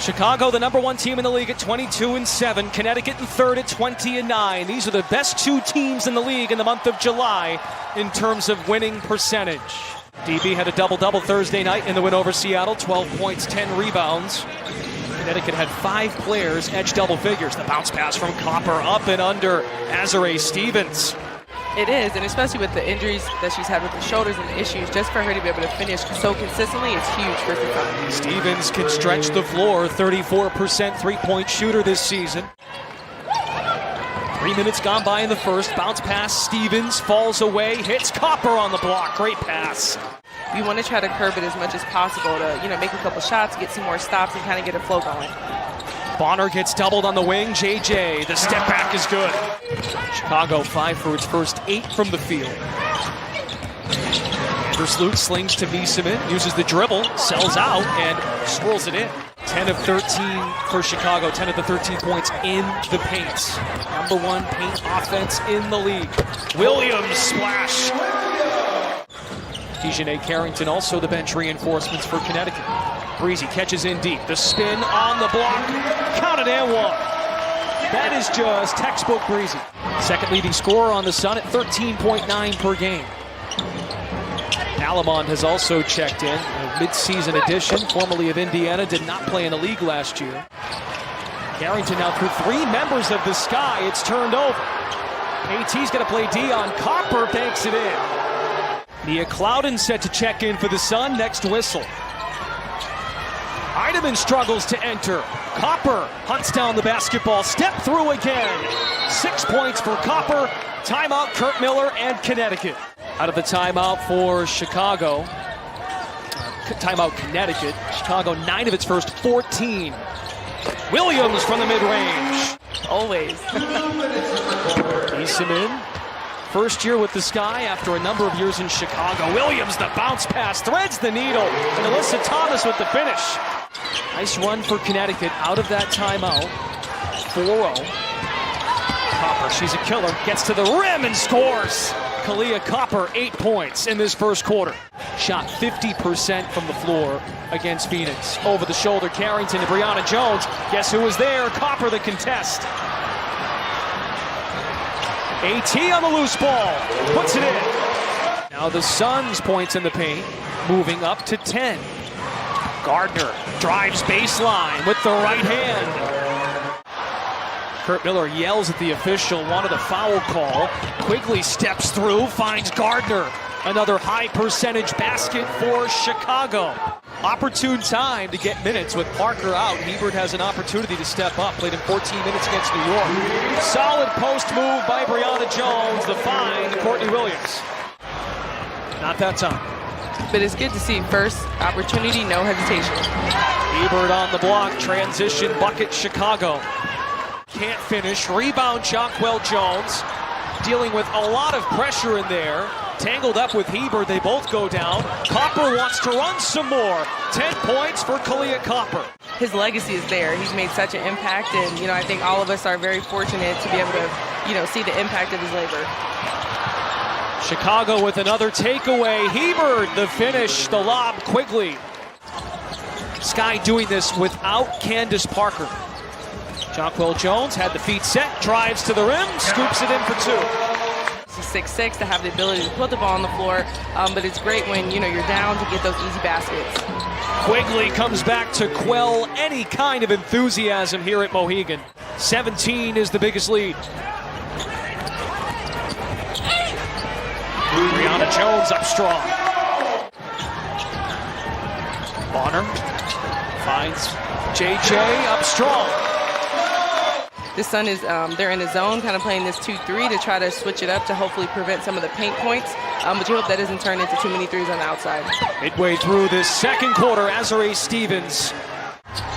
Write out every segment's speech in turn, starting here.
Chicago, the #1 team in the league at 22-7. Connecticut in third at 20-9. These are the best two teams in the league in the month of July in terms of winning percentage. DB had a double-double Thursday night in the win over Seattle. 12 points, 10 rebounds. Connecticut had 5 players edge double figures. The bounce pass from Copper up and under Azare Stevens. It is, and especially with the injuries that she's had with the shoulders and the issues, just for her to be able to finish so consistently is huge for Sun. Stevens can stretch the floor, 34% three-point shooter this season. 3 minutes gone by in the first. Bounce pass, Stevens falls away, hits Copper on the block. Great pass. You want to try to curb it as much as possible to, make a couple shots, get some more stops, and kind of get a flow going. Bonner gets doubled on the wing. JJ, the step back is good. Chicago 5 for its first 8 from the field. Vandersloot slings to Niesemann, uses the dribble, sells out, and swirls it in. 10 of 13 for Chicago, 10 of the 13 points in the paint. #1 paint offense in the league. Williams splash. Dejanay Carrington also the bench reinforcements for Connecticut. Breezy catches in deep. The spin on the block. Counted and one. That is just textbook Breezy. Second leading scorer on the Sun at 13.9 per game. Alamond has also checked in. A mid-season addition, formerly of Indiana, did not play in the league last year. Carrington now through 3 members of the Sky. It's turned over. AT's going to play D on Copper, banks it in. Nia Clouden set to check in for the Sun. Next whistle. Heidemann struggles to enter. Copper hunts down the basketball. Step through again. 6 points for Copper. Timeout Kurt Miller and Connecticut. Out of the timeout for Chicago. Timeout Connecticut. Chicago 9 of its first 14. Williams from the mid-range. Always. Niesemann. First year with the Sky after a number of years in Chicago. Williams, the bounce pass, threads the needle. And Alyssa Thomas with the finish. Nice run for Connecticut out of that timeout. 4-0. Copper, she's a killer, gets to the rim and scores. Kalia Copper, 8 points in this first quarter. Shot 50% from the floor against Phoenix. Over the shoulder, Carrington to Brianna Jones. Guess who was there? Copper the contest. AT on the loose ball, puts it in. Now the Suns points in the paint, moving up to 10. Gardner drives baseline with the right hand. Kurt Miller yells at the official, wanted a foul call. Quigley steps through, finds Gardner. Another high percentage basket for Chicago. Opportune time to get minutes with Parker out. Hebert has an opportunity to step up. Played in 14 minutes against New York. Solid post move by Brianna Jones. The find to Courtney Williams. Not that time. But it's good to see first opportunity, no hesitation. Hebert on the block. Transition bucket Chicago. Can't finish. Rebound Jonquel Jones. Dealing with a lot of pressure in there. Tangled up with Hebert, they both go down. Copper wants to run some more. 10 points for Kalia Copper. His legacy is there. He's made such an impact, and I think all of us are very fortunate to be able to, see the impact of his labor. Chicago with another takeaway. Hebert, the finish, the lob, Quigley. Sky doing this without Candace Parker. Jonquel Jones had the feet set, drives to the rim, scoops it in for 2. He's 6'6", to have the ability to put the ball on the floor, but it's great when you're down to get those easy baskets. Quigley comes back to quell any kind of enthusiasm here at Mohegan. 17 is the biggest lead. Brianna Jones up strong. Bonner finds JJ up strong. The Sun is, they're in a zone, kind of playing this 2-3 to try to switch it up to hopefully prevent some of the paint points. But you hope that doesn't turn into too many threes on the outside. Midway through this second quarter, Azare Stevens.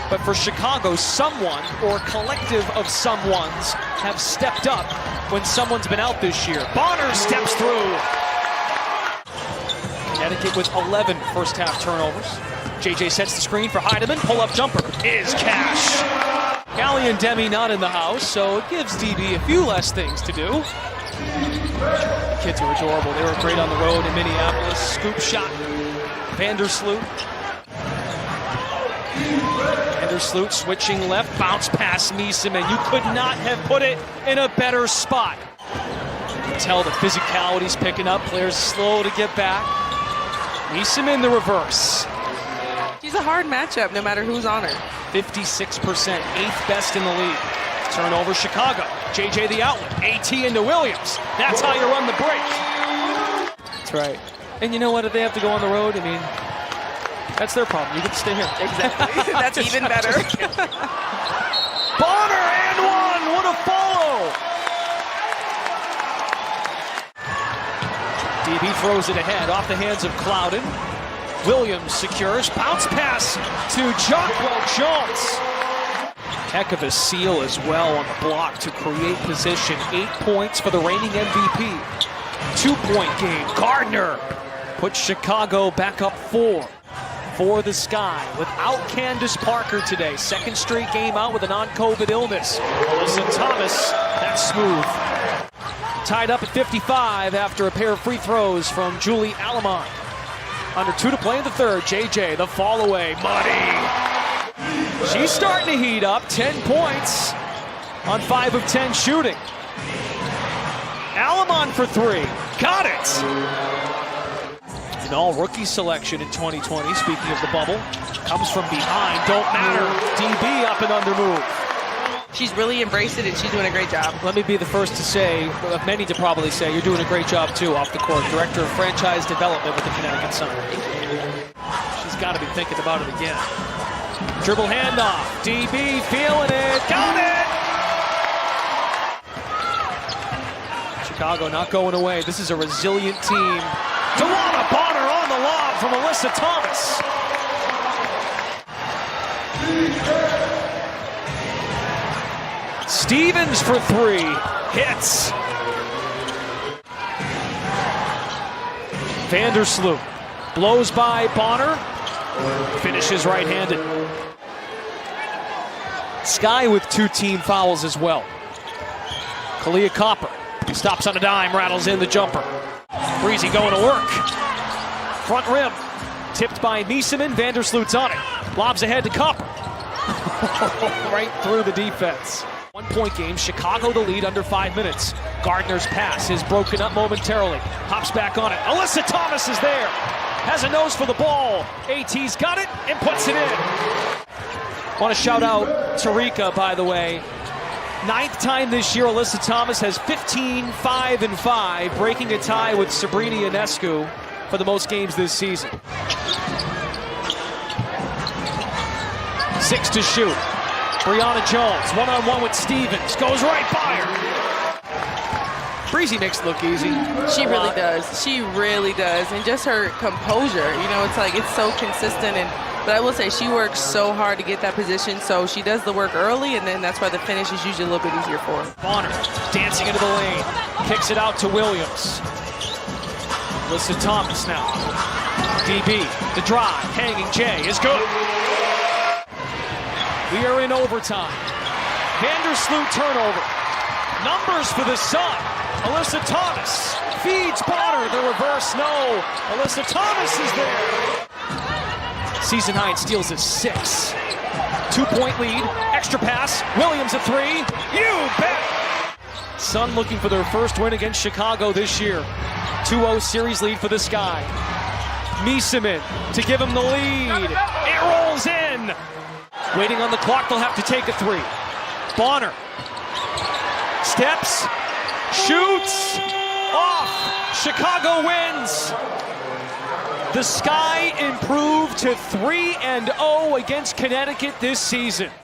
But for Chicago, someone or collective of someones have stepped up when someone's been out this year. Bonner steps through. Connecticut with 11 first half turnovers. JJ sets the screen for Heidemann. Pull-up jumper is cash. Callie and Demi not in the house, so it gives DB a few less things to do. The kids are adorable. They were great on the road in Minneapolis. Scoop shot. Vandersloot. Vandersloot switching left, bounce past Miesemann. You could not have put it in a better spot. You can tell the physicality's picking up. Players slow to get back. Miesemann the reverse. She's a hard matchup no matter who's on her. 56%, 8th best in the league. Turnover Chicago. JJ the outlet. AT into Williams. That's how you run the break. That's right. And you know what? If they have to go on the road, I mean, that's their problem. You get to stay here. Exactly. That's even better. Bonner and one. What a follow. DB throws it ahead off the hands of Clouden. Williams secures. Bounce pass to Jockwell Jones. Heck of a seal as well on the block to create position. 8 points for the reigning MVP. 2-point game. Gardner puts Chicago back up 4 for the Sky without Candace Parker today. Second straight game out with a non-COVID illness. Alyssa Thomas, that's smooth. Tied up at 55 after a pair of free throws from Julie Alamont. Under 2 to play in the third. JJ, the fall away. Muddy. She's starting to heat up. 10 points on 5 of 10 shooting. Alamont for 3. Got it. An all-rookie selection in 2020, speaking of the bubble. Comes from behind, don't matter. DB up and under move. She's really embraced it, and she's doing a great job. Let me be the first to say, of many to probably say, you're doing a great job, too, off the court. Director of Franchise Development with the Connecticut Sun. She's got to be thinking about it again. Dribble handoff. DB feeling it. Got it! Chicago not going away. This is a resilient team. Tawana Bonner on the lob from Alyssa Thomas. Stevens for 3. Hits. Vandersloot blows by Bonner. Finishes right-handed. Sky with 2 team fouls as well. Kalia Copper stops on a dime, rattles in the jumper. Breezy going to work. Front rim. Tipped by Miesemann. Vandersloot's on it. Lobs ahead to Copper. Right through the defense. 1-point game. Chicago the lead under 5 minutes. Gardner's pass is broken up momentarily. Hops back on it. Alyssa Thomas is there. Has a nose for the ball. AT's got it and puts it in. Want to shout out Tarika, by the way. 9th time this year, Alyssa Thomas has 15, 5, and 5, breaking a tie with Sabrina Ionescu for the most games this season. 6 to shoot. Brianna Jones, one-on-one with Stevens, goes right by her. Breezy makes it look easy. She really does. She really does. And just her composure, you know, it's like it's so consistent. But I will say she works so hard to get that position, so she does the work early, and then that's why the finish is usually a little bit easier for her. Bonner dancing into the lane, kicks it out to Williams. Alyssa Thomas now. DB, the drive, hanging Jay is good. We are in overtime. Vandersloot turnover. Numbers for the Sun. Alyssa Thomas feeds Bonner, the reverse, no. Alyssa Thomas is there. Season high in steals is 6. 2-point lead, extra pass, Williams a 3. You bet! Sun looking for their first win against Chicago this year. 2-0 series lead for the Sky. Miesemann to give him the lead. It rolls in. Waiting on the clock, they'll have to take a 3. Bonner steps, shoots, off. Chicago wins. The Sky improved to 3-0 against Connecticut this season.